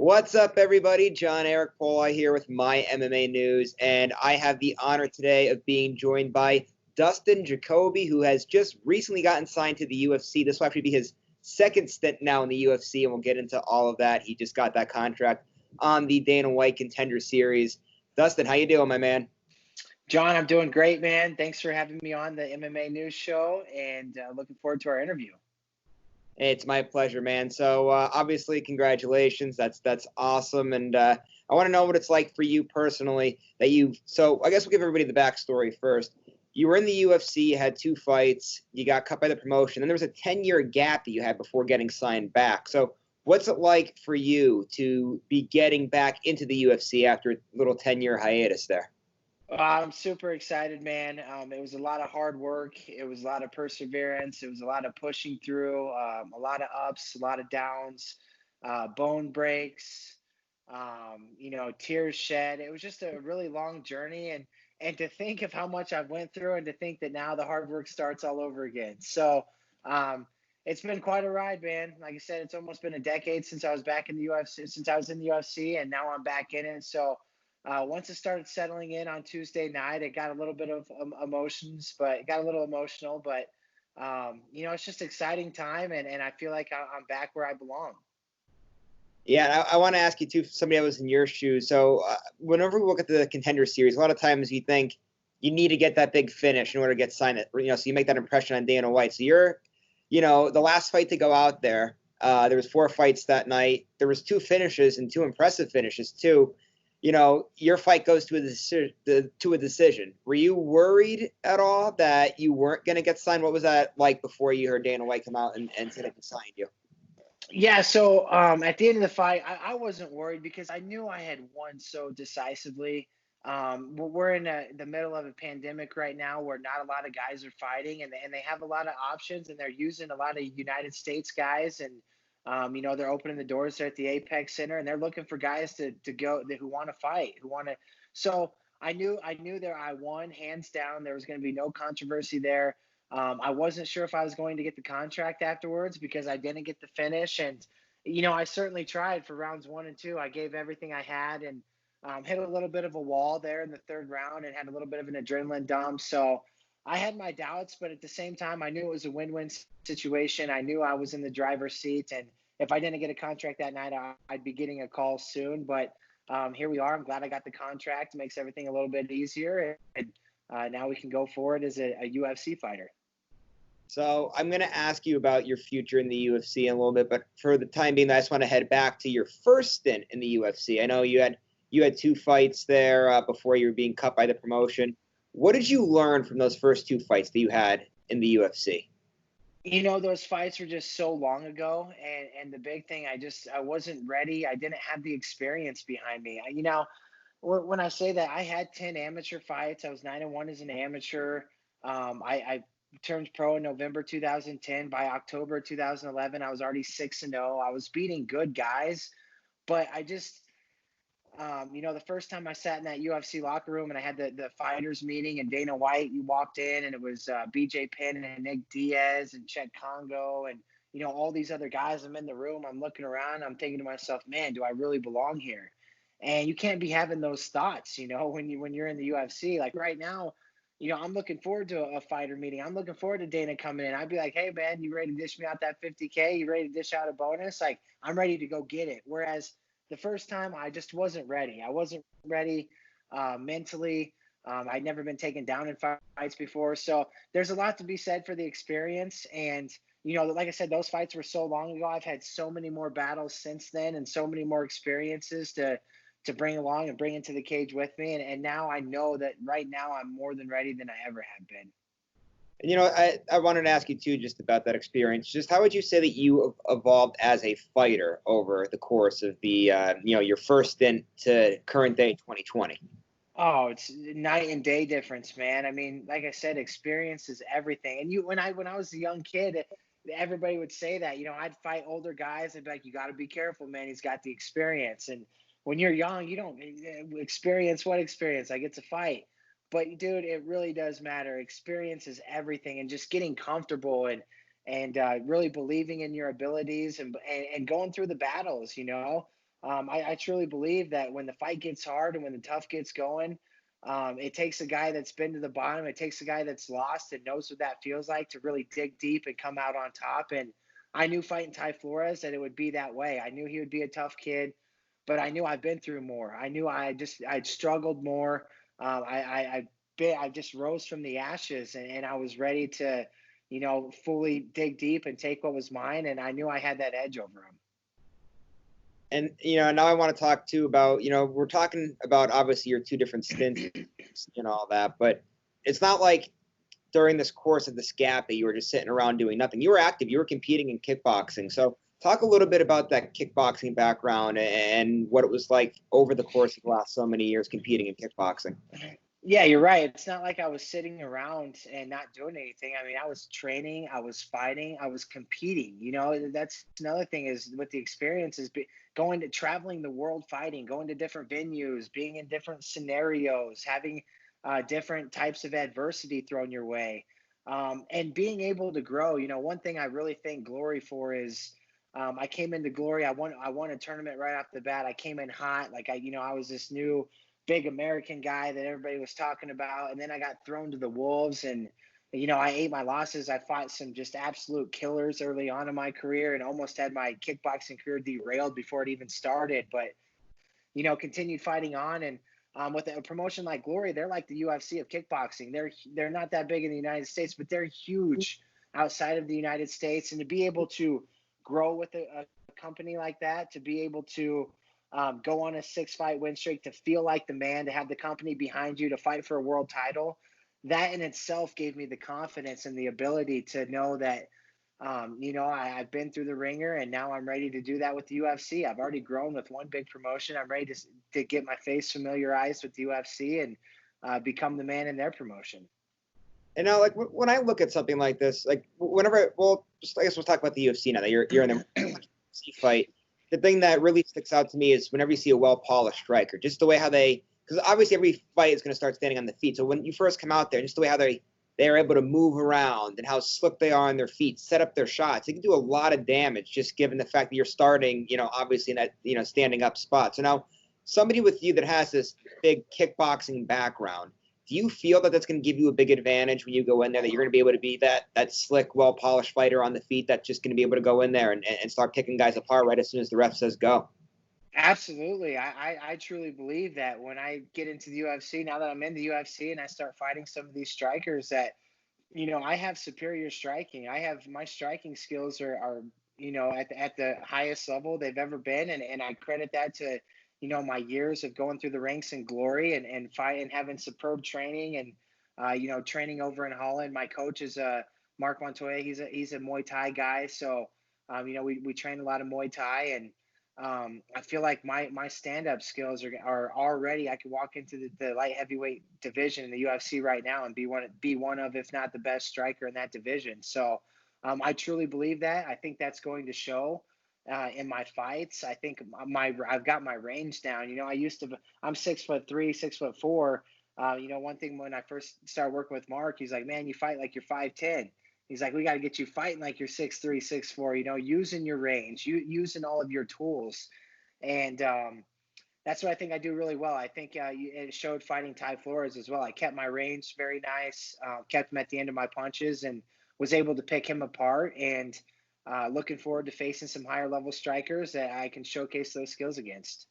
What's up, everybody? John Eric Poli here with My MMA News, and I have the honor today of being joined by Dustin Jacoby, who has just recently gotten signed to the UFC. This will actually be his second stint now in the UFC, and we'll get into all of that. He just got that contract on the Dana White Contender Series. Dustin, how you doing, my man? John, I'm doing great, man. Thanks for having me on the MMA News show, and looking forward to our interview. It's my pleasure, man. So obviously, congratulations. That's awesome, and I want to know what it's like for you personally. So I guess we'll give everybody the backstory first. You were in the UFC, you had 2 fights, you got cut by the promotion, and there was a 10-year gap that you had before getting signed back. So what's it like for you to be getting back into the UFC after a little 10-year hiatus there? I'm super excited, man. It was a lot of hard work. It was a lot of perseverance. It was a lot of pushing through, a lot of ups, a lot of downs, bone breaks, tears shed. It was just a really long journey. And to think of how much I've went through and to think that now the hard work starts all over again. So it's been quite a ride, man. Like I said, it's almost been a decade since I was back in the UFC, since I was in the UFC, and now I'm back in it. So once it started settling in on Tuesday night, it got a little bit of emotions, but it got a little emotional. But it's just exciting time, and I feel like I'm back where I belong. Yeah, I want to ask you too, somebody that was in your shoes. So whenever we look at the Contender Series, a lot of times you think you need to get that big finish in order to get signed. So you make that impression on Dana White. So the last fight to go out there. There was 4 fights that night. There was 2 finishes and 2 impressive finishes too. Your fight goes to a decision. Were you worried at all that you weren't going to get signed? What was that like before you heard Dana White come out and say that he signed you? Yeah, so at the end of the fight, I wasn't worried because I knew I had won so decisively. We're in the middle of a pandemic right now where not a lot of guys are fighting, and they have a lot of options, and they're using a lot of United States guys, and they're opening the doors there at the Apex Center, and they're looking for guys to go who want to fight, who want to. So I knew that I won hands down. There was going to be no controversy there. I wasn't sure if I was going to get the contract afterwards because I didn't get the finish. And, I certainly tried for rounds 1 and 2. I gave everything I had and hit a little bit of a wall there in the 3rd round and had a little bit of an adrenaline dump. So I had my doubts, but at the same time, I knew it was a win-win situation. I knew I was in the driver's seat. And if I didn't get a contract that night, I'd be getting a call soon. But here we are. I'm glad I got the contract. It makes everything a little bit easier. And now we can go forward as a UFC fighter. So I'm going to ask you about your future in the UFC in a little bit, but for the time being, I just want to head back to your first stint in the UFC. I know you had 2 fights there before you were being cut by the promotion. What did you learn from those first 2 fights that you had in the UFC? Those fights were just so long ago, and the big thing, I wasn't ready. I didn't have the experience behind me. When I say that, I had 10 amateur fights. I was 9-1 as an amateur. I turned pro in November 2010. By October 2011, I was already 6-0. I was beating good guys, but I just, the first time I sat in that UFC locker room and I had the fighters meeting and Dana White, you walked in and it was BJ Penn and Nick Diaz and Chet Congo and, all these other guys. I'm in the room. I'm looking around. I'm thinking to myself, man, do I really belong here? And you can't be having those thoughts, when you're in the UFC. Like right now, I'm looking forward to a fighter meeting. I'm looking forward to Dana coming in. I'd be like, hey, man, you ready to dish me out that 50K? You ready to dish out a bonus? Like, I'm ready to go get it. Whereas the first time, I just wasn't ready. I wasn't ready mentally. I'd never been taken down in fights before. So there's a lot to be said for the experience. And, like I said, those fights were so long ago. I've had so many more battles since then and so many more experiences to bring along and bring into the cage with me. And now I know that right now I'm more than ready than I ever have been. I wanted to ask you too, just about that experience. Just how would you say that you evolved as a fighter over the course of the, your first stint to current day 2020? Oh, it's night and day difference, man. I mean, like I said, experience is everything. And when I was a young kid, everybody would say that. I'd fight older guys and be like, you got to be careful, man. He's got the experience. And when you're young, you don't experience what experience? I get to fight. But dude, it really does matter. Experience is everything, and just getting comfortable and really believing in your abilities and going through the battles. I truly believe that when the fight gets hard and when the tough gets going, it takes a guy that's been to the bottom. It takes a guy that's lost and knows what that feels like to really dig deep and come out on top. And I knew fighting Ty Flores that it would be that way. I knew he would be a tough kid, but I knew I've been through more. I knew I'd struggled more. I just rose from the ashes, and I was ready to, fully dig deep and take what was mine. And I knew I had that edge over him. And now I want to talk too about, we're talking about obviously your two different stints and all that, but it's not like during this course of this gap that you were just sitting around doing nothing. You were active. You were competing in kickboxing. So talk a little bit about that kickboxing background and what it was like over the course of the last so many years competing in kickboxing. Yeah, you're right. It's not like I was sitting around and not doing anything. I mean, I was training, I was fighting, I was competing. That's another thing is with the experience is going to traveling the world fighting, going to different venues, being in different scenarios, having different types of adversity thrown your way, and being able to grow. One thing I really thank Glory for is I came into Glory. I won a tournament right off the bat. I came in hot. Like I was this new big American guy that everybody was talking about. And then I got thrown to the wolves and, I ate my losses. I fought some just absolute killers early on in my career and almost had my kickboxing career derailed before it even started. But, continued fighting on. And with a promotion like Glory, they're like the UFC of kickboxing. They're not that big in the United States, but they're huge outside of the United States. And to be able to grow with a company like that, to be able to go on a 6-fight win streak, to feel like the man, to have the company behind you, to fight for a world title, that in itself gave me the confidence and the ability to know that, I've been through the ringer and now I'm ready to do that with the UFC. I've already grown with one big promotion. I'm ready to get my face familiarized with the UFC and become the man in their promotion. And now, like when I look at something like this, like whenever, just I guess we'll talk about the UFC now that you're in the UFC fight. The thing that really sticks out to me is whenever you see a well-polished striker, just the way how because obviously every fight is going to start standing on the feet. So when you first come out there, just the way how they're able to move around and how slick they are on their feet, set up their shots, they can do a lot of damage just given the fact that you're starting, obviously in that, standing up spot. So now somebody with you that has this big kickboxing background, do you feel that that's going to give you a big advantage when you go in there, that you're going to be able to be that slick, well-polished fighter on the feet that's just going to be able to go in there and start picking guys apart right as soon as the ref says go? Absolutely. I truly believe that when I get into the UFC, now that I'm in the UFC and I start fighting some of these strikers that, I have superior striking. My striking skills are at the highest level they've ever been. And I credit that to, my years of going through the ranks in Glory and fight and having superb training and, training over in Holland. My coach is Mark Montoya. He's a Muay Thai guy. So, we train a lot of Muay Thai and, I feel like my stand-up skills are already. I could walk into the light heavyweight division in the UFC right now and be one of, if not the best striker in that division. So I truly believe that. I think that's going to show in my fights. I think I've got my range down. I'm 6'3", 6'4". One thing when I first started working with Mark, he's like, man, you fight like you're 5'10". He's like, we got to get you fighting like you're 6'3", 6'4", using your range, using all of your tools. And that's what I think I do really well. I think it showed fighting Ty Flores as well. I kept my range very nice, kept him at the end of my punches and was able to pick him apart. And looking forward to facing some higher level strikers that I can showcase those skills against.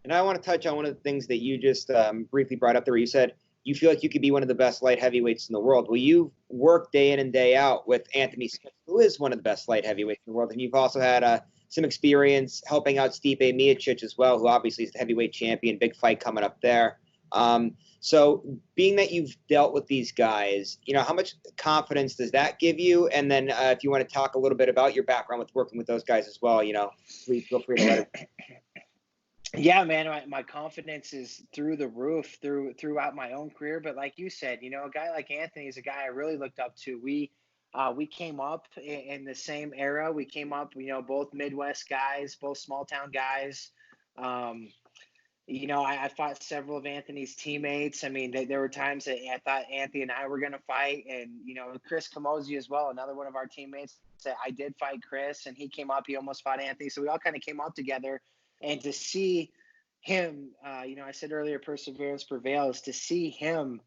And I want to touch on one of the things that you just briefly brought up there, where you said you feel like you could be one of the best light heavyweights in the world. Well, you've worked day in and day out with Anthony Smith, who is one of the best light heavyweights in the world. And you've also had some experience helping out Stipe Miocic as well, who obviously is the heavyweight champion, big fight coming up there. So being that you've dealt with these guys, how much confidence does that give you? And then if you want to talk a little bit about your background with working with those guys as well, please feel free to let it. Yeah, man, my confidence is through the roof throughout my own career. But like you said, a guy like Anthony is a guy I really looked up to. We came up in the same era. We came up, both Midwest guys, both small town guys. I fought several of Anthony's teammates. I mean, there were times that I thought Anthony and I were going to fight, and Chris Camozzi as well, another one of our teammates. That I did fight Chris, and he came up. He almost fought Anthony, so we all kind of came up together. And to see him, I said earlier, perseverance prevails. To see him,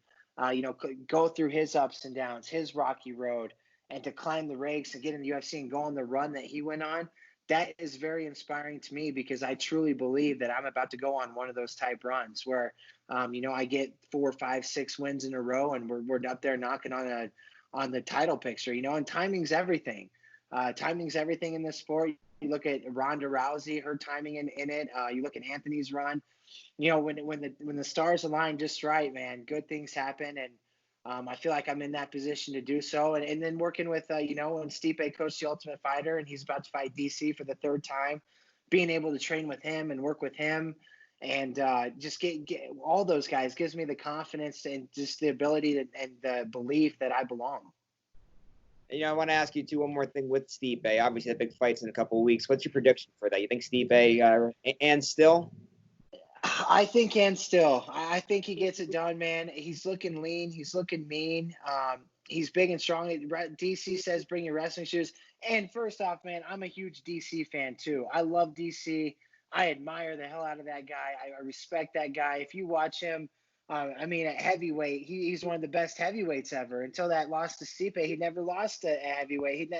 go through his ups and downs, his rocky road, and to climb the ranks and get in the UFC and go on the run that he went on, that is very inspiring to me, because I truly believe that I'm about to go on one of those type runs where, I get 4, 5, 6 wins in a row, and we're up there knocking on the title picture, and timing's everything. Timing's everything in this sport. You look at Ronda Rousey, her timing in it. You look at Anthony's run. When the stars align just right, man, good things happen, and I feel like I'm in that position to do so. And then working with, when Stipe coached the Ultimate Fighter, and he's about to fight DC for the third time, being able to train with him and work with him, and just get all those guys gives me the confidence and just the ability and the belief that I belong. I want to ask you too one more thing with Stipe. Obviously, the big fight's in a couple of weeks. What's your prediction for that? You think Stipe and still? I think, and still, I think he gets it done, man. He's looking lean. He's looking mean. He's big and strong. DC says bring your wrestling shoes. And first off, man, I'm a huge DC fan too. I love DC. I admire the hell out of that guy. I respect that guy. If you watch him, at heavyweight, he's one of the best heavyweights ever. Until that loss to Stipe, he never lost a heavyweight.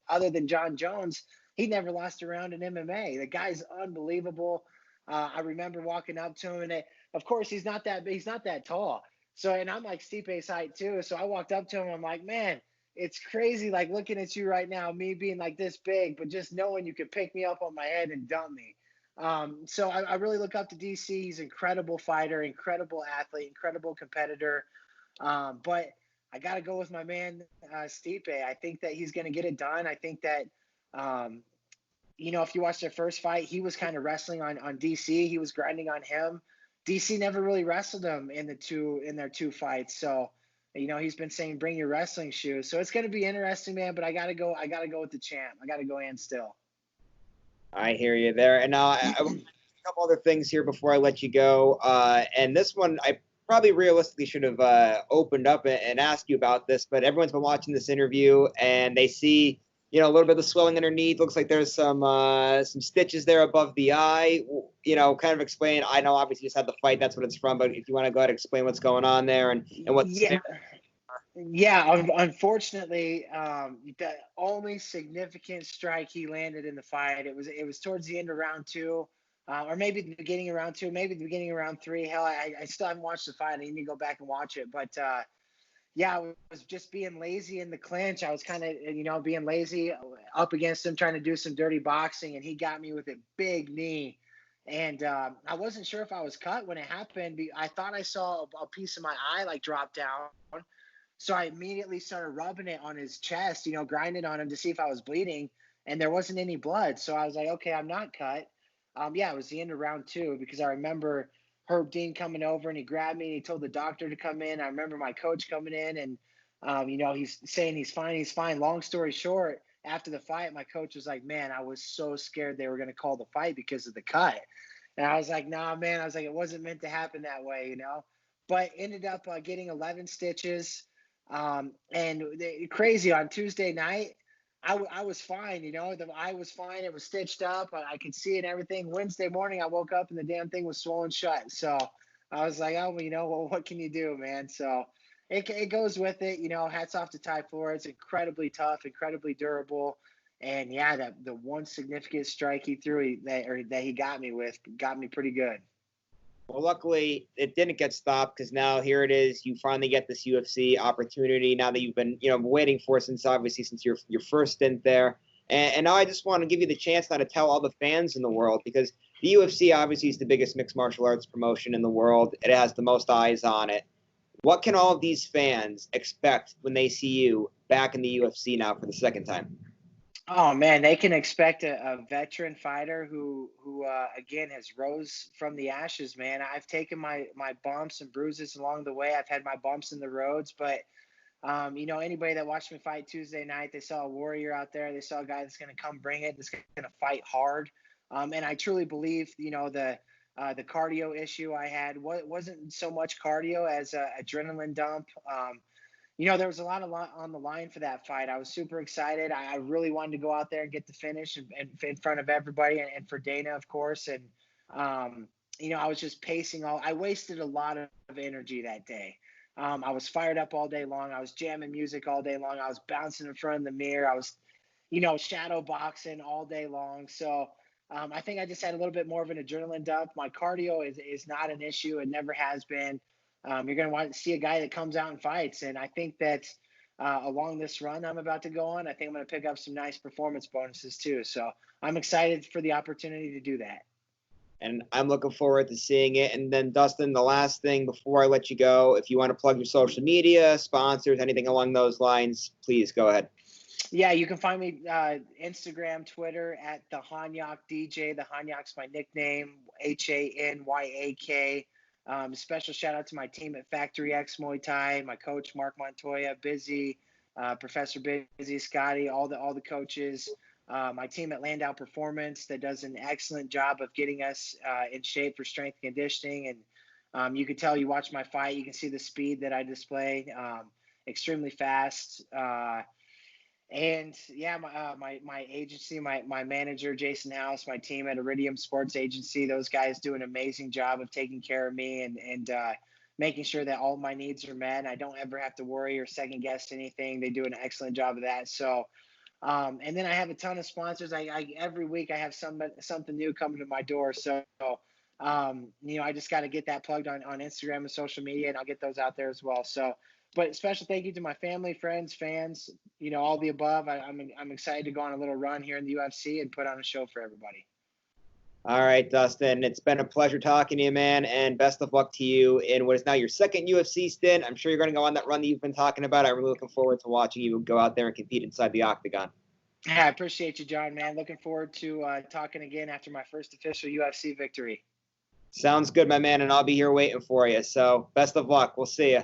Other than John Jones, he never lost a round in MMA. The guy's unbelievable. I remember walking up to him, and of course he's not that big, he's not that tall. So, and I'm like Stipe's height too. So I walked up to him. I'm like, man, it's crazy, like looking at you right now, me being like this big, but just knowing you could pick me up on my head and dump me. So I really look up to DC. He's an incredible fighter, incredible athlete, incredible competitor. But I got to go with my man, Stipe. I think that he's going to get it done. I think that, if you watch their first fight, he was kind of wrestling on DC. He was grinding on him. DC never really wrestled him in their two fights. So, he's been saying, bring your wrestling shoes. So it's going to be interesting, man, but I got to go with the champ. I got to go and still. I hear you there. And now I want a couple other things here before I let you go. And this one, I probably realistically should have opened up and asked you about this, but everyone's been watching this interview and they see, a little bit of swelling underneath. Looks like there's some stitches there above the eye. Kind of explain. I know obviously you just had the fight. That's what it's from. But if you want to go ahead and explain what's going on there and what. Yeah. Unfortunately, the only significant strike he landed in the fight, it was towards the end of round 2, or maybe the beginning of round 2, maybe the beginning of round 3. Hell, I still haven't watched the fight. I need to go back and watch it. But yeah, I was just being lazy in the clinch. I was kind of, being lazy up against him, trying to do some dirty boxing, and he got me with a big knee. And I wasn't sure if I was cut when it happened. I thought I saw a piece of my eye like drop down. So I immediately started rubbing it on his chest, grinding on him to see if I was bleeding, and there wasn't any blood. So I was like, okay, I'm not cut. Yeah, it was the end of round 2, because I remember Herb Dean coming over and he grabbed me and he told the doctor to come in. I remember my coach coming in and, he's saying he's fine. Long story short, after the fight, my coach was like, man, I was so scared they were going to call the fight because of the cut. And I was like, nah, man. I was like, it wasn't meant to happen that way, But ended up getting 11 stitches. Crazy, on Tuesday night, I was fine, the eye was fine. It was stitched up. I could see it and everything. Wednesday morning, I woke up and the damn thing was swollen shut. So I was like, oh, well, what can you do, man? So it goes with it, hats off to Ty Flores. It's incredibly tough, incredibly durable. And yeah, the one significant strike he threw that he got me with got me pretty good. Well, luckily it didn't get stopped, because now here it is. You finally get this UFC opportunity now that you've been, waiting for since your first stint there. And now I just want to give you the chance now to tell all the fans in the world, because the UFC obviously is the biggest mixed martial arts promotion in the world. It has the most eyes on it. What can all of these fans expect when they see you back in the UFC now for the second time? Oh man, they can expect a veteran fighter who again has rose from the ashes, man. I've taken my bumps and bruises along the way. I've had my bumps in the roads, but anybody that watched me fight Tuesday night, they saw a warrior out there. They saw a guy that's going to come bring it, that's going to fight hard. And I truly believe, the cardio issue I had wasn't so much cardio as adrenaline dump. There was a lot on the line for that fight. I was super excited. I really wanted to go out there and get the finish and in front of everybody and for Dana, of course. And, I was just pacing I wasted a lot of energy that day. I was fired up all day long. I was jamming music all day long. I was bouncing in front of the mirror. I was, shadow boxing all day long. So I think I just had a little bit more of an adrenaline dump. My cardio is not an issue. It never has been. You're going to want to see a guy that comes out and fights. And I think that along this run I'm about to go on, I think I'm going to pick up some nice performance bonuses too. So I'm excited for the opportunity to do that. And I'm looking forward to seeing it. And then, Dustin, the last thing before I let you go, if you want to plug your social media, sponsors, anything along those lines, please go ahead. Yeah, you can find me Instagram, Twitter at the Hanyak DJ. The Hanyak's my nickname, Hanyak. Special shout out to my team at Factory X Muay Thai, my coach Mark Montoya, Busy, Professor Busy, Scotty, all the coaches. My team at Landau Performance that does an excellent job of getting us in shape for strength and conditioning. And you can tell, you watch my fight, you can see the speed that I display, extremely fast. And yeah, my agency, my manager, Jason House, my team at Iridium Sports Agency, those guys do an amazing job of taking care of me and making sure that all my needs are met. And I don't ever have to worry or second guess anything. They do an excellent job of that. So, and then I have a ton of sponsors. I every week I have something new coming to my door. So, I just got to get that plugged on Instagram and social media, and I'll get those out there as well. So, but special thank you to my family, friends, fans, all the above. I'm excited to go on a little run here in the UFC and put on a show for everybody. All right, Dustin, it's been a pleasure talking to you, man, and best of luck to you in what is now your second UFC stint. I'm sure you're going to go on that run that you've been talking about. I'm really looking forward to watching you go out there and compete inside the octagon. Yeah, I appreciate you, John, man. Looking forward to talking again after my first official UFC victory. Sounds good, my man, and I'll be here waiting for you. So best of luck. We'll see you.